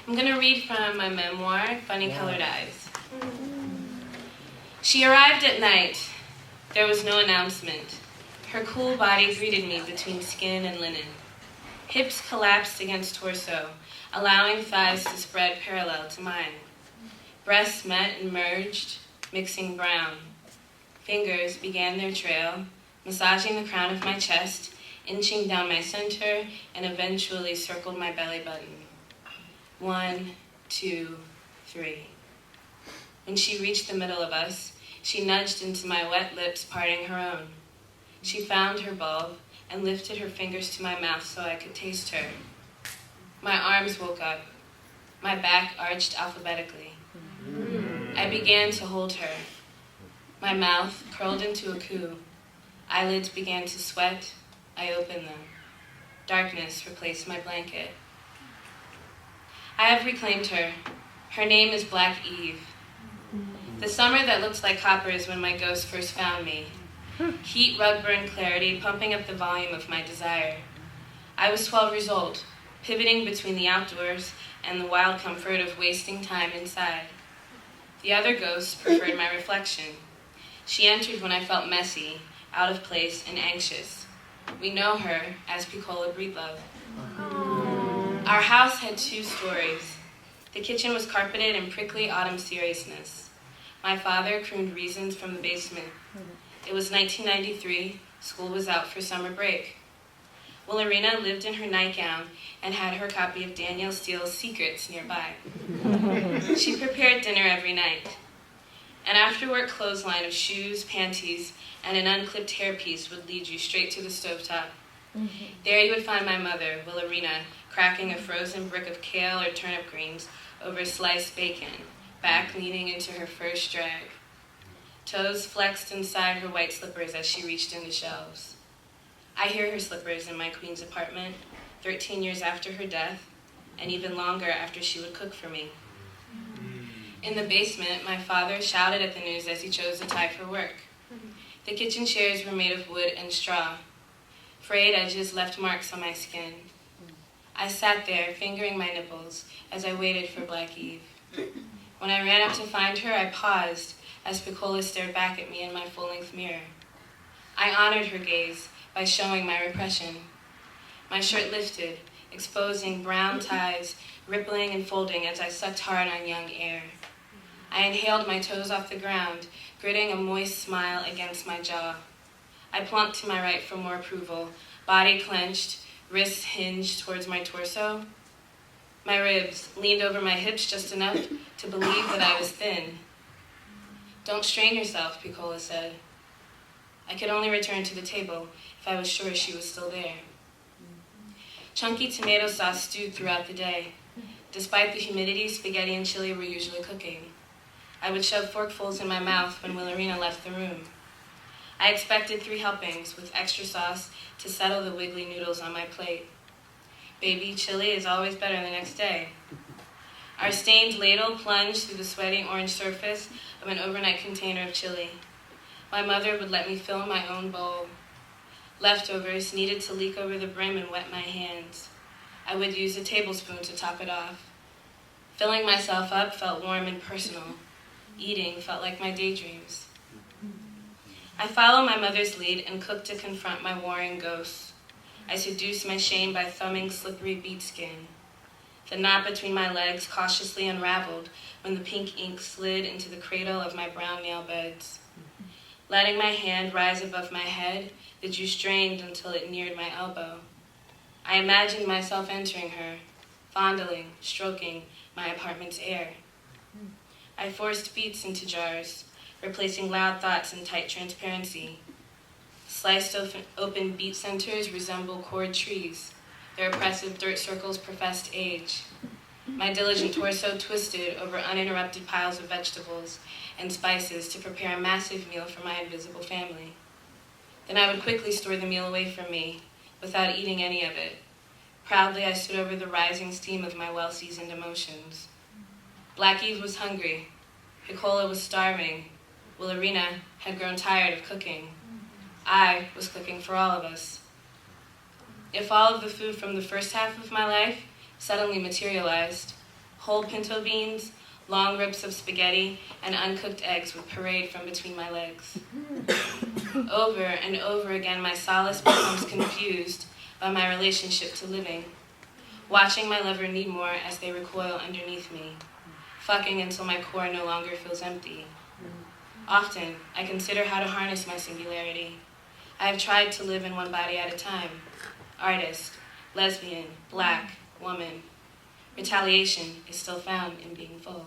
I'm going to read from my memoir, Funny Colored Eyes. She arrived at night. There was no announcement. Her cool body greeted me between skin and linen. Hips collapsed against torso, allowing thighs to spread parallel to mine. Breasts met and merged, mixing brown. Fingers began their trail, massaging the crown of my chest, inching down my center, and eventually circled my belly button. 1, 2, 3. When she reached the middle of us, she nudged into my wet lips, parting her own. She found her bulb and lifted her fingers to my mouth so I could taste her. My arms woke up. My back arched alphabetically. I began to hold her. My mouth curled into a coo. Eyelids began to sweat. I opened them. Darkness replaced my blanket. I have reclaimed her. Her name is Black Eve. The summer that looked like copper is when my ghost first found me. Heat, rug-burn clarity, pumping up the volume of my desire. I was 12 years old, pivoting between the outdoors and the wild comfort of wasting time inside. The other ghosts preferred my reflection. She entered when I felt messy, out of place, and anxious. We know her as Piccola Breedlove. Our house had 2 stories. The kitchen was carpeted in prickly autumn seriousness. My father crooned reasons from the basement. It was 1993. School was out for summer break. Willarina lived in her nightgown and had her copy of Danielle Steele's Secrets nearby. She prepared dinner every night. An after-work clothesline of shoes, panties, and an unclipped hairpiece would lead you straight to the stovetop. There you would find my mother, Willarina, cracking a frozen brick of kale or turnip greens over sliced bacon, back leaning into her first drag. Toes flexed inside her white slippers as she reached in the shelves. I hear her slippers in my queen's apartment, 13 years after her death, and even longer after she would cook for me. In the basement, my father shouted at the news as he chose a tie for work. The kitchen chairs were made of wood and straw. Frayed edges left marks on my skin. I sat there, fingering my nipples, as I waited for Black Eve. When I ran up to find her, I paused as Piccola stared back at me in my full-length mirror. I honored her gaze by showing my repression. My shirt lifted, exposing brown ties, rippling and folding as I sucked hard on young air. I inhaled my toes off the ground, gritting a moist smile against my jaw. I plunked to my right for more approval, body clenched, wrists hinged towards my torso. My ribs leaned over my hips just enough to believe that I was thin. "Don't strain yourself," Piccola said. I could only return to the table if I was sure she was still there. Chunky tomato sauce stewed throughout the day. Despite the humidity, spaghetti and chili were usually cooking. I would shove forkfuls in my mouth when Willarina left the room. I expected 3 helpings with extra sauce to settle the wiggly noodles on my plate. Baby, chili is always better the next day. Our stained ladle plunged through the sweaty orange surface of an overnight container of chili. My mother would let me fill my own bowl. Leftovers needed to leak over the brim and wet my hands. I would use a tablespoon to top it off. Filling myself up felt warm and personal. Eating felt like my daydreams. I followed my mother's lead and cooked to confront my warring ghosts. I seduced my shame by thumbing slippery beet skin. The knot between my legs cautiously unraveled when the pink ink slid into the cradle of my brown nail beds. Letting my hand rise above my head, the juice drained until it neared my elbow. I imagined myself entering her, fondling, stroking my apartment's air. I forced beets into jars, replacing loud thoughts in tight transparency. Sliced open beet centers resemble cord trees. Their oppressive dirt circles professed age. My diligent torso twisted over uninterrupted piles of vegetables and spices to prepare a massive meal for my invisible family. Then I would quickly store the meal away from me, without eating any of it. Proudly, I stood over the rising steam of my well-seasoned emotions. Black Eve was hungry. Piccola was starving. Willarina had grown tired of cooking. I was cooking for all of us. If all of the food from the first half of my life suddenly materialized, Whole pinto beans, long ribs of spaghetti, and uncooked eggs would parade from between my legs. Over and over again, my solace becomes confused by my relationship to living, watching my lover need more as they recoil underneath me, fucking until my core no longer feels empty. Often, I consider how to harness my singularity. I have tried to live in one body at a time. Artist, lesbian, black, woman. Retaliation is still found in being full.